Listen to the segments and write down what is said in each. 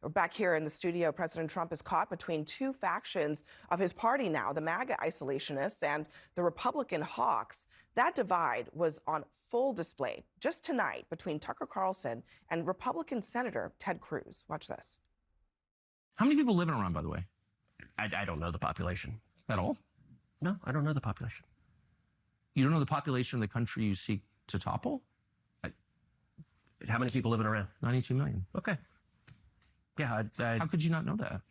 Back here in the studio, President Trump is caught between two factions of his party now, the MAGA isolationists and the Republican hawks. That divide was on full display just tonight between Tucker Carlson and Republican Senator Ted Cruz. Watch this. How many people live in Iran, by the way? I don't know the population. At all? No, I don't know the population. You don't know the population of the country you seek to topple? How many people live in Iran? 92 million. Okay. Yeah, How could you not know that?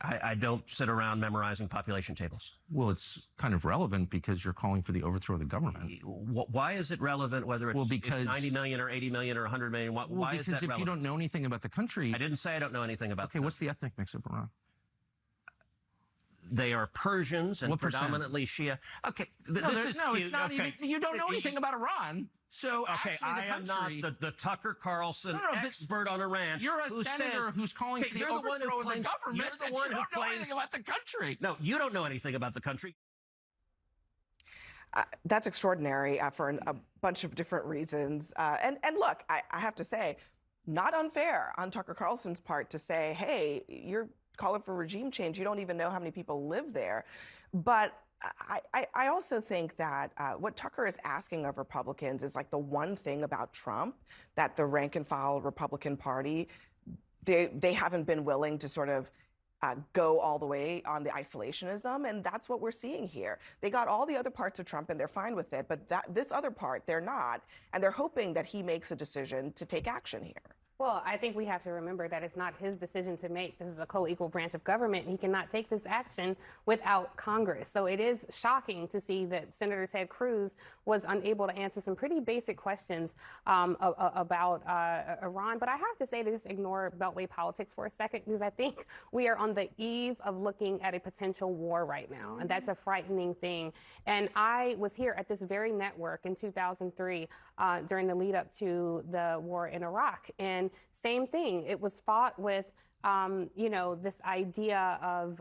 I don't sit around memorizing population tables. Well, it's kind of relevant because you're calling for the overthrow of the government. Why is it relevant whether it's, because, it's 90 million or 80 million or 100 million? Why is that relevant? Because if you don't know anything about the country... I didn't say I don't know anything about Okay, what's the ethnic mix of Iran? They are Persians and predominantly Shia. Okay, this is cute. It's not even... You don't know anything about Iran. So okay, I am not the Tucker Carlson expert on Iran. You're a senator who's calling for the overthrow of the government. You're the one who don't know anything about the country. No, you don't know anything about the country. That's extraordinary for a bunch of different reasons. And look, I have to say, not unfair on Tucker Carlson's part to say, hey, you're calling for regime change. You don't even know how many people live there. But I also think that what Tucker is asking of Republicans is like the one thing about Trump that the rank and file Republican Party, they haven't been willing to sort of go all the way on the isolationism. And that's what we're seeing here. They got all the other parts of Trump and they're fine with it. But this other part, they're not. And they're hoping that he makes a decision to take action here. Well, I think we have to remember that it's not his decision to make. This is a co-equal branch of government. He cannot take this action without Congress. So it is shocking to see that Senator Ted Cruz was unable to answer some pretty basic questions about Iran. But I have to say to just ignore Beltway politics for a second, because I think we are on the eve of looking at a potential war right now. And that's a frightening thing. And I was here at this very network in 2003 during the lead up to the war in Iraq. And same thing. It was fought with, this idea of,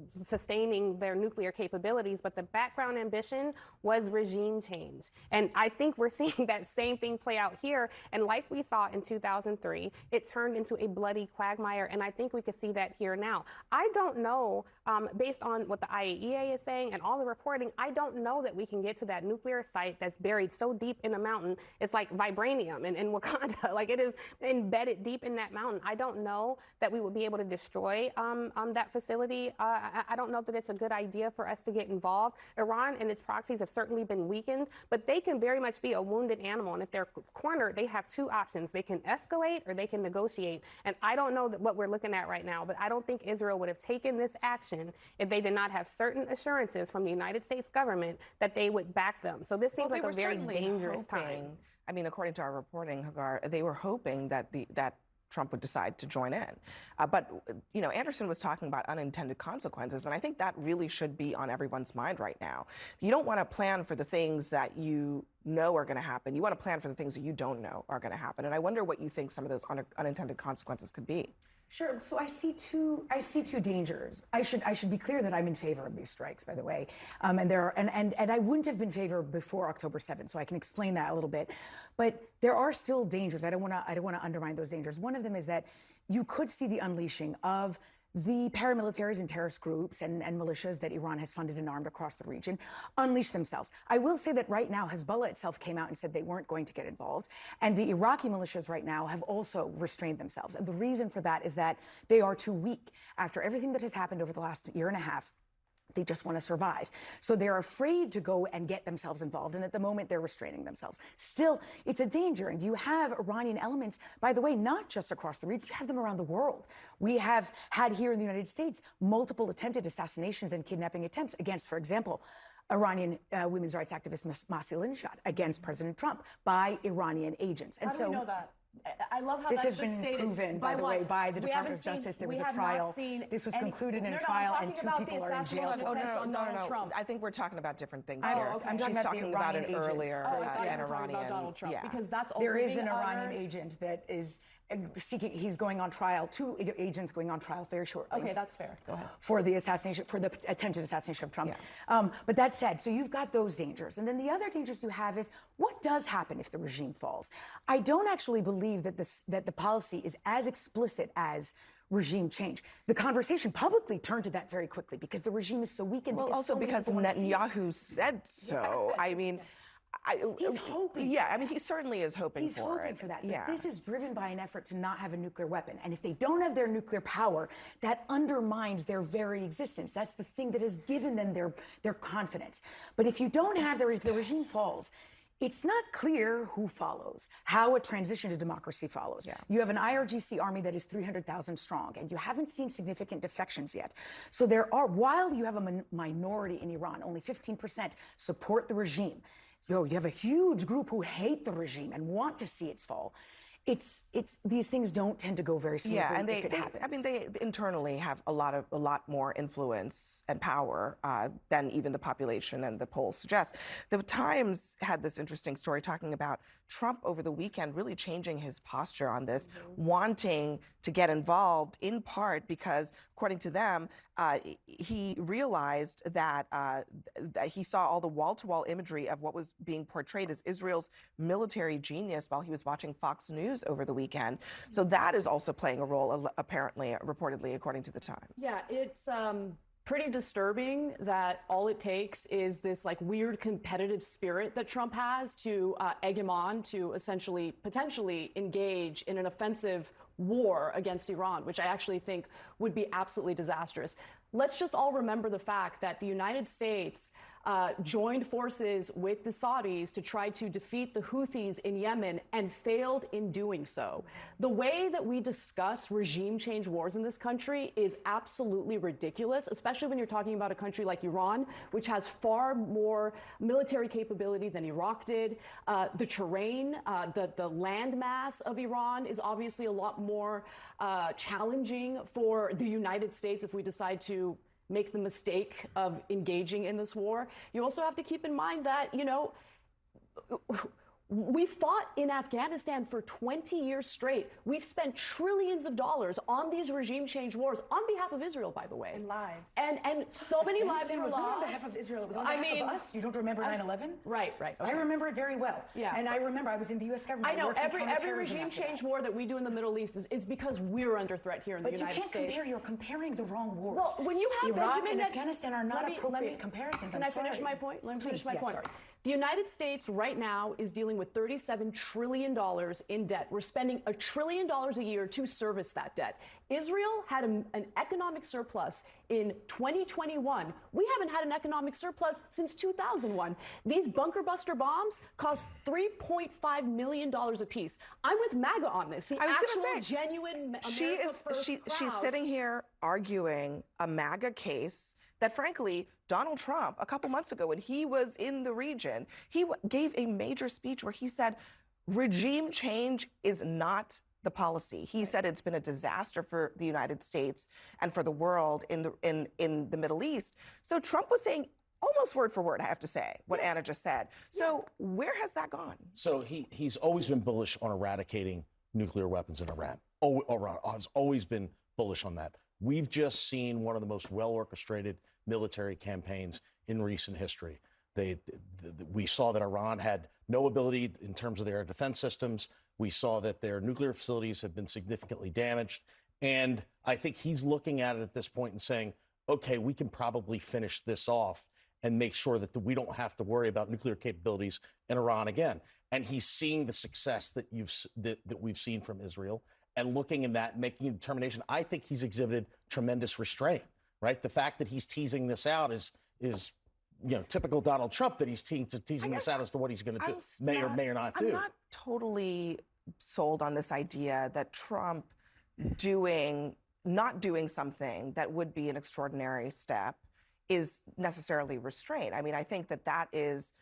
sustaining their nuclear capabilities. But the background ambition was regime change. And I think we're seeing that same thing play out here. And like we saw in 2003, it turned into a bloody quagmire. And I think we could see that here now. I don't know, based on what the IAEA is saying and all the reporting, I don't know that we can get to that nuclear site that's buried so deep in a mountain. It's like vibranium in Wakanda. Like it is embedded deep in that mountain. I don't know that we would be able to destroy that facility. I don't know that it's a good idea for us to get involved. Iran and its proxies have certainly been weakened, but they can very much be a wounded animal. And if they're cornered, they have two options. They can escalate or they can negotiate. And I don't know what we're looking at right now, but I don't think Israel would have taken this action if they did not have certain assurances from the United States government that they would back them. So this seems like a very dangerous time. I mean, according to our reporting, Hagar, they were hoping that that Trump would decide to join in. But Anderson was talking about unintended consequences, and I think that really should be on everyone's mind right now. You don't want to plan for the things that you know are going to happen. You want to plan for the things that you don't know are going to happen. And I wonder what you think some of those unintended consequences could be. Sure. So I see two dangers. I should be clear that I'm in favor of these strikes, by the way. And I wouldn't have been in favor before October 7th, so I can explain that a little bit. But there are still dangers. I don't want to undermine those dangers. One of them is that you could see the unleashing of the paramilitaries and terrorist groups and militias that Iran has funded and armed across the region unleash themselves. I will say that right now, Hezbollah itself came out and said they weren't going to get involved. And the Iraqi militias right now have also restrained themselves. And the reason for that is that they are too weak. After everything that has happened over the last year and a half, they just want to survive. So they're afraid to go and get themselves involved. And at the moment, they're restraining themselves. Still, it's a danger. And you have Iranian elements, by the way, not just across the region, you have them around the world. We have had here in the United States multiple attempted assassinations and kidnapping attempts against, for example, Iranian women's rights activist Mahsa against President Trump by Iranian agents. And so we know that? I love how this that's has been proven, by the way, by the Department of Justice. There was a trial. This was concluded in a trial, and two people are in jail. No. I think we're talking about different things here. I'm talking about an earlier an Iranian. Donald Trump, because that's also there is an Iranian agent that is he's going on trial, 2 agents going on trial very shortly. Okay, that's fair. Go ahead. For the attempted assassination of Trump. Yeah. But that said, so you've got those dangers. And then the other dangers you have is what does happen if the regime falls? I don't actually believe that the policy is as explicit as regime change. The conversation publicly turned to that very quickly because the regime is so weak. And well, also so because Netanyahu said so. I mean, he's hoping. Yeah, I mean, he certainly is hoping He's for hoping it. for that. But Yeah. this is driven by an effort to not have a nuclear weapon. And if they don't have their nuclear power, that undermines their very existence. That's the thing that has given them their confidence. But if you don't have if the regime falls, it's not clear who follows, how a transition to democracy follows. Yeah. You have an IRGC army that is 300,000 strong, and you haven't seen significant defections yet. So while you have a minority in Iran, only 15% support the regime. You have a huge group who hate the regime and want to see its fall. These things don't tend to go very smoothly if it happens. I mean, they internally have a lot more influence and power than even the population and the polls suggest. The Times had this interesting story talking about Trump over the weekend really changing his posture on this, wanting to get involved in part because, according to them, he realized that he saw all the wall-to-wall imagery of what was being portrayed as Israel's military genius while he was watching Fox News over the weekend. So that is also playing a role, apparently, reportedly, according to the Times. Yeah, it's pretty disturbing that all it takes is this like weird competitive spirit that Trump has to egg him on to essentially potentially engage in an offensive war against Iran, which I actually think would be absolutely disastrous. Let's just all remember the fact that the United States joined forces with the Saudis to try to defeat the Houthis in Yemen and failed in doing so. The way that we discuss regime change wars in this country is absolutely ridiculous, especially when you're talking about a country like Iran, which has far more military capability than Iraq did. The terrain, the land mass of Iran is obviously a lot more challenging for the United States if we decide to make the mistake of engaging in this war. You also have to keep in mind that, we fought in Afghanistan for 20 years straight. We've spent trillions of dollars on these regime change wars on behalf of Israel, by the way. And lives. And so many lives were It was lost. not on behalf of Israel. It was on behalf of us. You don't remember 9/11? Right. Okay. I remember it very well. Yeah. And I remember I was in the U.S. government. I know worked in every counterterrorism regime after change that. war that we do in the Middle East is because we're under threat here in the United States. But you can't compare. You're comparing the wrong wars. Well, when you have Iraq Benjamin and Afghanistan are not appropriate comparisons. Can I finish my point? Let me finish my point. Sorry. The United States right now is dealing with $37 trillion in debt. We're spending $1 trillion a year to service that debt. Israel had an economic surplus in 2021. We haven't had an economic surplus since 2001. These bunker buster bombs cost $3.5 million a piece. I'm with MAGA on this. The actual genuine America First she's crowd. sitting here arguing a MAGA case that, frankly, Donald Trump, a couple months ago when he was in the region, he gave a major speech where he said regime change is not the policy. He said it's been a disaster for the United States and for the world in the Middle East. So Trump was saying almost word for word, I have to say, what Anna just said. So where has that gone? So he's always been bullish on eradicating nuclear weapons in Iran. Iran has always been bullish on that. We've just seen one of the most well-orchestrated military campaigns in recent history. We saw that Iran had no ability in terms of their defense systems. We saw that their nuclear facilities have been significantly damaged. And I think he's looking at it at this point and saying, okay, we can probably finish this off and make sure that we don't have to worry about nuclear capabilities in Iran again. And he's seeing the success that we've seen from Israel and looking at that, making a determination. I think he's exhibited tremendous restraint, right? The fact that he's teasing this out is typical Donald Trump, that he's teasing this out as to what he's going to do, may or may not do. I'm not totally sold on this idea that Trump not doing something that would be an extraordinary step is necessarily restraint. I mean, I think that is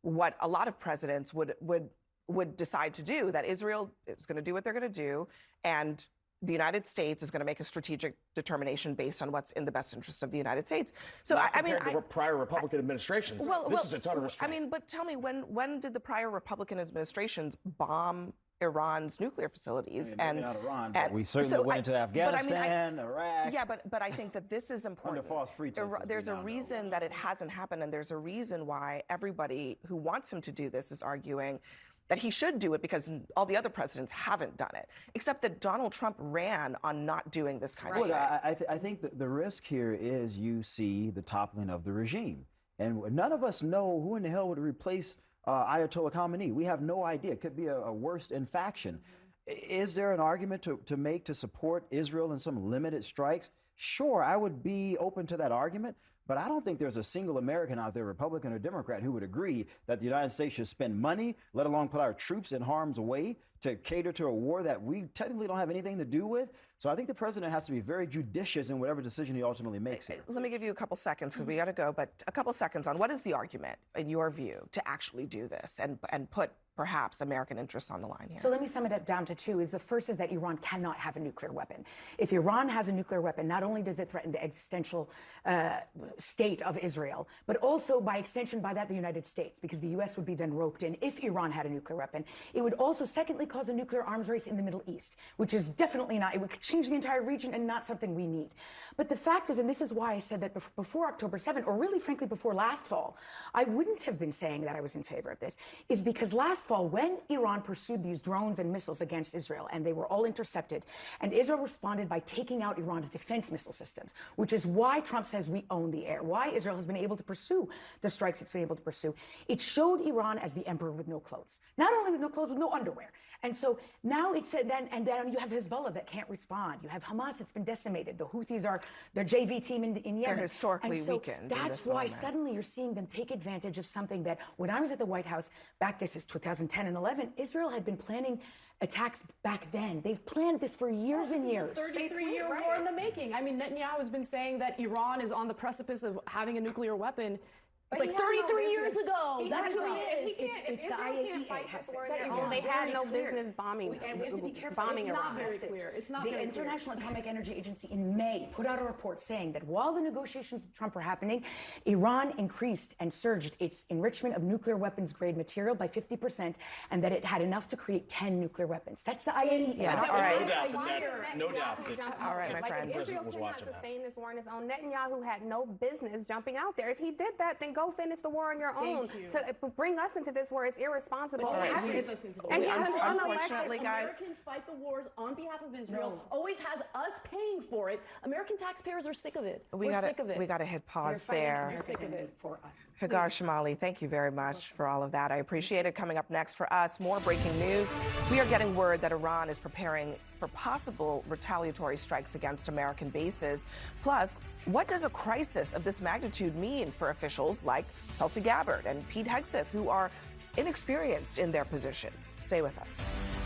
what a lot of presidents would decide to do, that Israel is going to do what they're going to do, and the United States is going to make a strategic determination based on what's in the best interest of the United States. So compared to prior Republican administrations, this is a ton of restraint. I mean, but tell me, when did the prior Republican administrations bomb Iran's nuclear facilities. Maybe not Iran, but we certainly went into Afghanistan, Iraq. Yeah, but I think that this is important. Under false pretenses, There's a reason that it hasn't happened, and there's a reason why everybody who wants him to do this is arguing that he should do it because all the other presidents haven't done it, except that Donald Trump ran on not doing this kind of thing. I think that the risk here is you see the toppling of the regime. And none of us know who in the hell would replace Ayatollah Khamenei. We have no idea. It could be a worst in faction. Is there an argument to make to support Israel in some limited strikes? Sure, I would be open to that argument. But I don't think there's a single American out there, Republican or Democrat, who would agree that the United States should spend money, let alone put our troops in harm's way to cater to a war that we technically don't have anything to do with. So I think the president has to be very judicious in whatever decision he ultimately makes here. Let me give you a couple seconds because we got to go, but a couple seconds on what is the argument, in your view, to actually do this and put perhaps American interests on the line here? So let me sum it up down to two. The first is that Iran cannot have a nuclear weapon. If Iran has a nuclear weapon, not only does it threaten the existential state of Israel, but also by extension by that the United States, because the U.S. would be then roped in if Iran had a nuclear weapon. It would also, secondly, cause a nuclear arms race in the Middle East, which is definitely not, it would change the entire region and not something we need. But the fact is, and this is why I said that before October 7, or really frankly before last fall, I wouldn't have been saying that I was in favor of this, is because last fall, when Iran pursued these drones and missiles against Israel, and they were all intercepted, and Israel responded by taking out Iran's defense missile systems, which is why Trump says we own the air, why Israel has been able to pursue the strikes it's been able to pursue. It showed Iran as the emperor with no clothes. Not only with no clothes, with no underwear. And so now it's then you have Hezbollah that can't respond. You have Hamas that's been decimated. The Houthis are their JV team in Yemen. They're historically and so weakened. That's why suddenly you're seeing them take advantage of something that when I was at the White House back, this is 2010 and 11, Israel had been planning attacks back then. They've planned this for years and years. 33-year war in the making. I mean, Netanyahu has been saying that Iran is on the precipice of having a nuclear weapon. It's like 33 years ago. That's who he is. It's the IAEA. They had no business bombing. And we have to be careful. Bombing It's not Iran. very clear. It's not the very International Atomic Energy Agency in May put out a report saying that while the negotiations with Trump were happening, Iran increased and surged its enrichment of nuclear weapons grade material by 50%, and that it had enough to create 10 nuclear weapons. That's the IAEA. Yeah, all right. No doubt. All right, my friend. Israel could not sustain this war on its own. Netanyahu had no business jumping out there. If he did that, then go finish the war on your own. To bring us into this war is irresponsible. And unfortunately, guys, Americans fight the wars on behalf of Israel. Always has us paying for it. American taxpayers are sick of it. We're sick of it. We got to hit pause there. We're sick of it for us. Hagar Shamali, thank you very much for all of that. I appreciate it. Coming up next for us, more breaking news. We are getting word that Iran is preparing for possible retaliatory strikes against American bases. Plus, what does a crisis of this magnitude mean for officials like Tulsi Gabbard and Pete Hegseth, who are inexperienced in their positions? Stay with us.